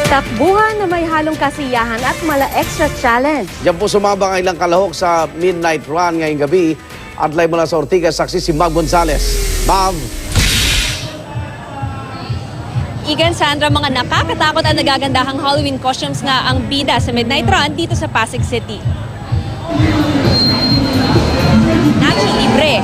Takbuhan na may halong kasiyahan at mala extra challenge. Diyan po sumabang ang ilang kalahok sa midnight run ngayong gabi. At live mula sa Ortigas, saksi si Mav Gonzales. Mav! Igan, Sandra, mga nakakatakot at nagagandahang Halloween costumes nga ang bida sa midnight run dito sa Pasig City. Nacho Libre,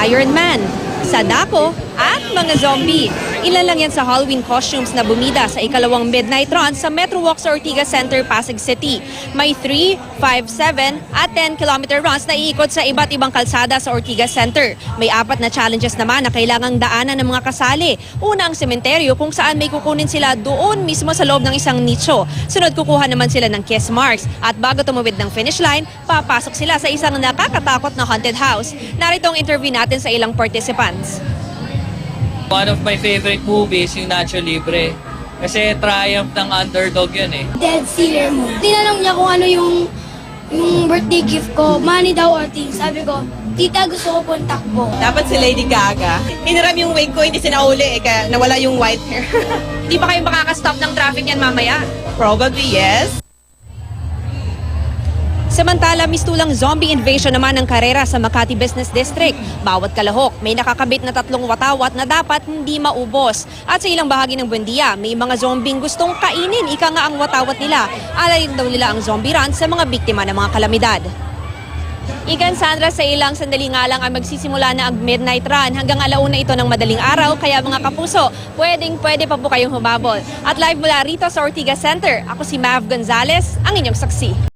Iron Man, Sadako at mga zombie. Ilan lang yan sa Halloween costumes na bumida sa ikalawang midnight run sa Metro Walk sa Ortigas Center, Pasig City. May 3, 5, 7 at 10-kilometer runs na iikot sa iba't ibang kalsada sa Ortigas Center. May 4 na challenges naman na kailangang daanan ng mga kasali. Una ang sementeryo kung saan may kukunin sila doon mismo sa loob ng isang nicho. Sunod kukuha naman sila ng kiss marks. At bago tumawid ng finish line, papasok sila sa isang nakakatakot na haunted house. Narito ang interview natin sa ilang participants. One of my favorite movies, yung Nacho Libre. Kasi triumph ng underdog yun eh. Dead Sealer mo. Tinanong niya kung ano yung birthday gift ko, money daw or things. Sabi ko, tita, gusto ko pong takbo. Dapat si Lady Gaga. Hiniram yung wig ko, hindi sinauli kaya nawala yung white hair. Hindi ba kayo makakastop ng traffic yan mamaya? Probably yes. Samantala, mistulang zombie invasion naman ng karera sa Makati Business District. Bawat kalahok may nakakabit na 3 watawat na dapat hindi maubos. At sa ilang bahagi ng Buendia, may mga zombing gustong kainin ika nga ang watawat nila. Alayin daw nila ang zombie run sa mga biktima ng mga kalamidad. Igan, Sandra, sa ilang sandali nga lang ay magsisimula na ang midnight run. Hanggang alauna ito ng madaling araw, kaya mga kapuso, pwede pa po kayong humabol. At live mula rito sa Ortigas Center, ako si Mav Gonzales, ang inyong saksi.